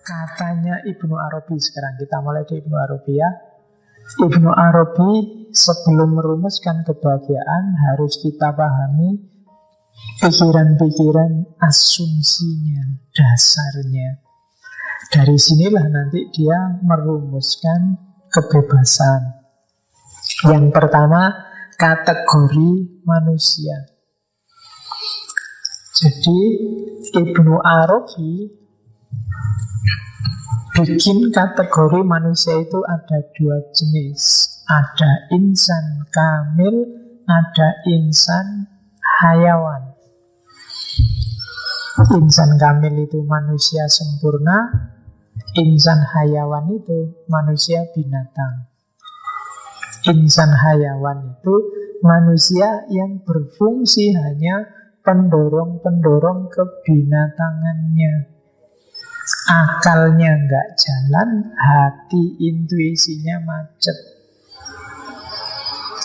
Katanya Ibnu Arabi, sekarang kita mulai di Ibnu Arabi ya. Ibnu Arabi sebelum merumuskan kebahagiaan harus kita pahami pikiran-pikiran asumsinya, dasarnya. Dari sinilah nanti dia merumuskan kebebasan. Yang pertama, kategori manusia. Jadi Ibnu Arabi bikin kategori manusia itu ada dua jenis. Ada insan kamil, ada insan hayawan. Insan kamil itu manusia sempurna, insan hayawan itu manusia binatang. Insan hayawan itu manusia yang berfungsi hanya pendorong-pendorong kebinatangannya. Akalnya nggak jalan, hati intuisinya macet.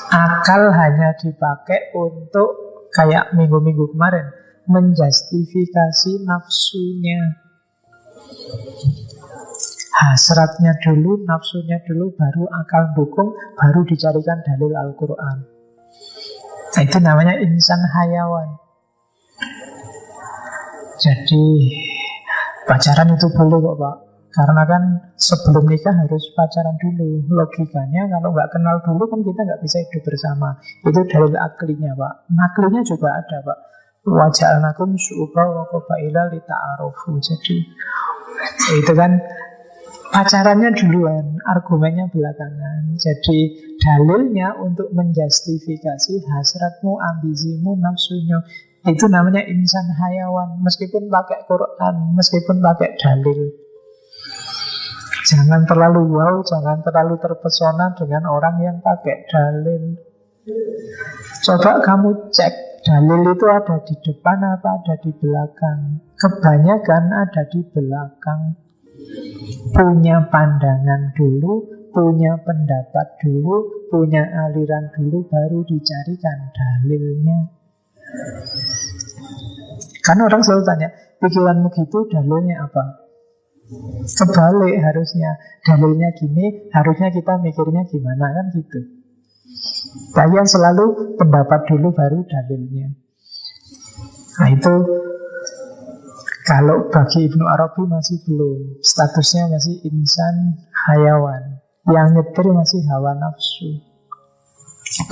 Akal hanya dipakai untuk, kayak minggu-minggu kemarin, menjustifikasi nafsunya. Hasratnya dulu, nafsunya dulu, baru akal dukung, baru dicarikan dalil Al-Quran. Itu namanya insan hayawan. Jadi pacaran itu boleh kok Pak, karena kan sebelum nikah harus pacaran dulu. Logikanya kalau nggak kenal dulu kan kita nggak bisa hidup bersama. Itu dalil aklinya Pak. Naklinya juga ada Pak. Wa ja'alnakum syu'uban wa qabaila lita'arufu. Jadi itu kan pacarannya duluan, argumennya belakangan. Jadi dalilnya untuk menjustifikasi hasratmu, ambisimu, nafsunya, itu namanya insan hayawan. Meskipun pakai Quran, meskipun pakai dalil. Jangan terlalu wow, jangan terlalu terpesona dengan orang yang pakai dalil. Coba kamu cek, dalil itu ada di depan apa ada di belakang. Kebanyakan ada di belakang. Punya pandangan dulu, punya pendapat dulu, punya aliran dulu, baru dicarikan dalilnya. Karena orang selalu tanya, pikiranmu gitu, dalilnya apa? Kebalik harusnya. Dalilnya gini, harusnya kita mikirnya gimana, kan gitu. Kalian selalu pendapat dulu, baru dalilnya. Nah itu, kalau bagi Ibnu Arabi masih belum. Statusnya masih insan hayawan. Yang nyetir masih hawa nafsu.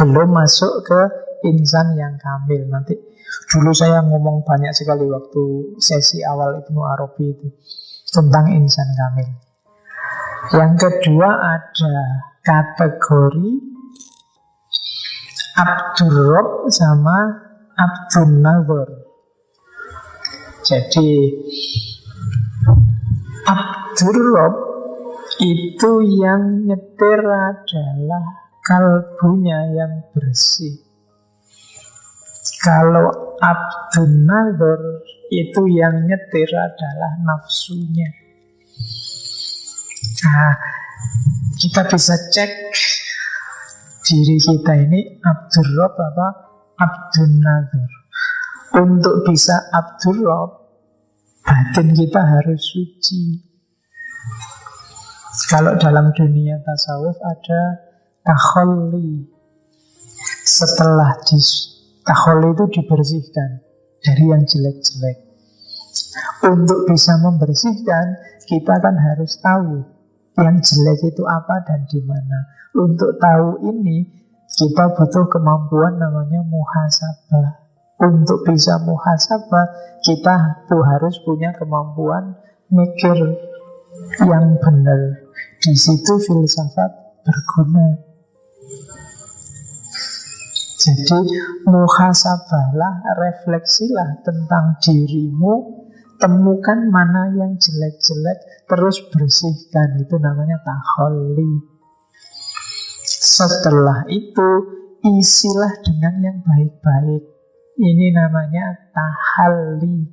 Belum masuk ke insan yang kamil. Nanti dulu saya ngomong banyak sekali waktu sesi awal Ibnu Arabi itu tentang insan kamil. Yang kedua ada kategori Abdur Rabb sama Abdun Nazar. Jadi Abdur Rabb itu yang nyetir adalah kalbunya yang bersih. Kalau Abdun Nazar itu yang nyetir adalah nafsunya. Nah, kita bisa cek diri kita ini Abdur Rabb apa Abdun Nazar. Untuk bisa Abdur Rabb, batin kita harus suci. Kalau dalam dunia tasawuf ada takhalli. Setelah takhalli itu dibersihkan dari yang jelek-jelek. Untuk bisa membersihkan, kita kan harus tahu yang jelek itu apa dan di mana. Untuk tahu ini, kita butuh kemampuan namanya muhasabah. Untuk bisa muhasabah, kita harus punya kemampuan mikir yang benar. Di situ filsafat berguna. Jadi muhasabahlah, refleksilah tentang dirimu, temukan mana yang jelek-jelek, terus bersihkan. Itu namanya takhalli. Setelah itu, isilah dengan yang baik-baik. Ini namanya tahalli.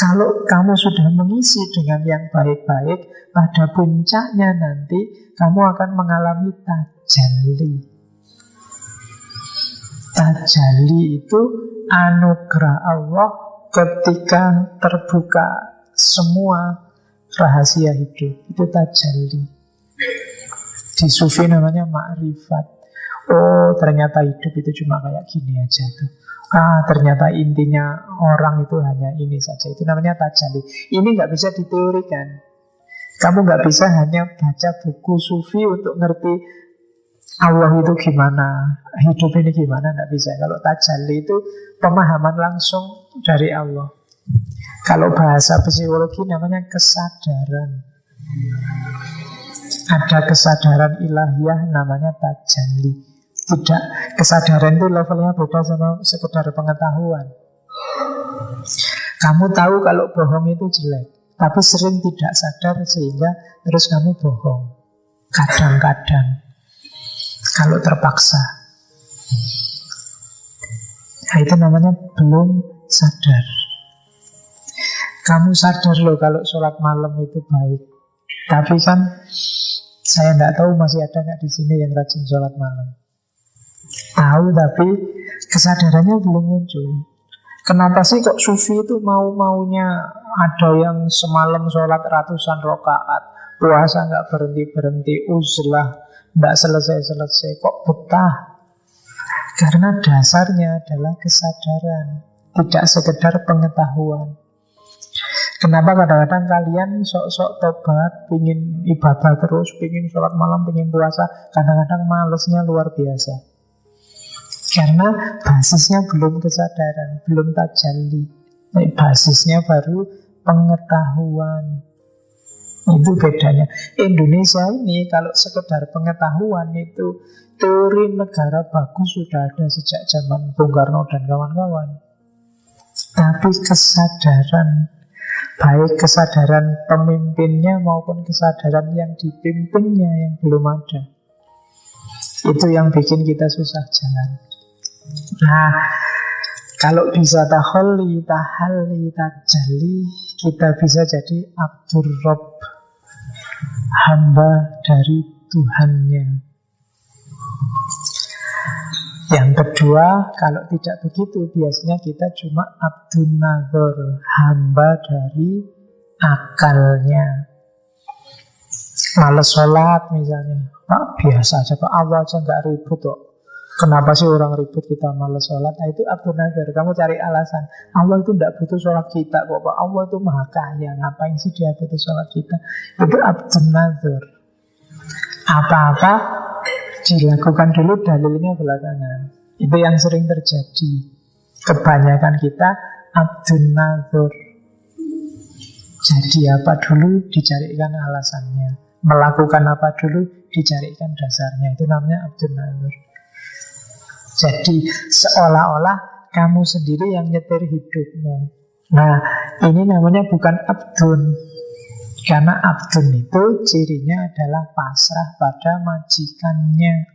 Kalau kamu sudah mengisi dengan yang baik-baik, pada puncaknya nanti kamu akan mengalami tajalli. Tajalli itu anugerah Allah ketika terbuka semua rahasia hidup. Itu tajalli. Di sufi namanya ma'rifat. Oh, ternyata hidup itu cuma kayak gini aja tuh. Ternyata intinya orang itu hanya ini saja. Itu namanya tajalli. Ini nggak bisa diteorikan. Kamu nggak bisa hanya baca buku sufi untuk ngerti Allah itu gimana, hidup ini gimana, nggak bisa. Kalau tajalli itu pemahaman langsung dari Allah. Kalau bahasa psikologi namanya kesadaran. Ada kesadaran ilahiyah namanya tajalli. Tidak, kesadaran itu levelnya beda sama sekedar pengetahuan. Kamu tahu kalau bohong itu jelek, tapi sering tidak sadar sehingga terus kamu bohong. Kadang-kadang, kalau terpaksa. Nah, itu namanya belum sadar. Kamu sadar loh kalau sholat malam itu baik. Tapi kan saya tidak tahu masih ada nggak di sini yang rajin sholat malam. Tahu tapi kesadarannya belum muncul. Kenapa sih kok sufi itu mau-maunya ada yang semalam sholat ratusan rakaat, puasa nggak berhenti-berhenti, uzlah nggak selesai-selesai, kok betah? Karena dasarnya adalah kesadaran, tidak sekedar pengetahuan. Kenapa kadang-kadang kalian sok-sok tobat, pingin ibadah terus, pingin sholat malam, pingin puasa, kadang-kadang malesnya luar biasa. Karena basisnya belum kesadaran, belum tajalli. Basisnya baru pengetahuan. Itu bedanya. Indonesia ini kalau sekedar pengetahuan itu teori negara bagus sudah ada sejak zaman Bung Karno dan kawan-kawan. Tapi kesadaran, baik kesadaran pemimpinnya maupun kesadaran yang dipimpinnya yang belum ada. Itu yang bikin kita susah jalan. Nah, kalau bisa tahalli, tahalli, tajalli, kita bisa jadi Abdur Rabb, hamba dari Tuhannya. Yang kedua, kalau tidak begitu, biasanya kita cuma Abdun Nazar, hamba dari akalnya. Males sholat misalnya, Pak biasa aja, Pak Allah aja nggak ribut kok. Kenapa sih orang ribut kita malas sholat? Nah, itu Abdul Nazar. Kamu cari alasan. Allah itu tidak butuh sholat kita kok Pak. Allah itu maha kaya. Ngapain sih dia butuh sholat kita? Itu Abdul Nazar. Apa-apa dilakukan dulu, dalilnya belakangan. Itu yang sering terjadi. Kebanyakan kita Abdul Nazar. Jadi apa dulu, dicarikan alasannya. Melakukan apa dulu, dicarikan dasarnya. Itu namanya Abdul Nazar. Jadi seolah-olah kamu sendiri yang nyetir hidupmu. Nah, ini namanya bukan abdun. Karena abdun itu cirinya adalah pasrah pada majikannya.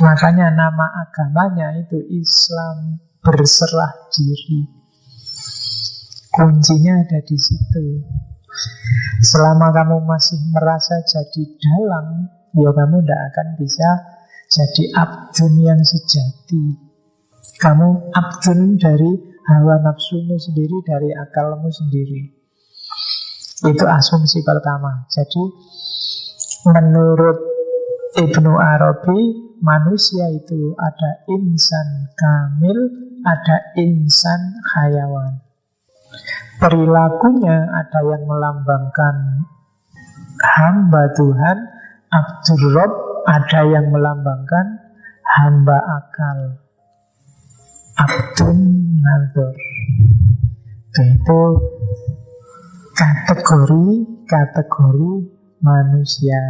Makanya nama agamanya itu Islam, berserah diri. Kuncinya ada di situ. Selama kamu masih merasa jadi dalang, ya kamu tidak akan bisa jadi abdun yang sejati. Kamu abdun dari hawa nafsumu sendiri, dari akalmu sendiri. Itu asumsi pertama. Jadi menurut Ibnu Arabi, manusia itu ada insan kamil, ada insan hayawan. Perilakunya ada yang melambangkan hamba Tuhan, Abdur Rabb, ada yang melambangkan hamba akal, Abdun Nazar. Itu kategori manusia.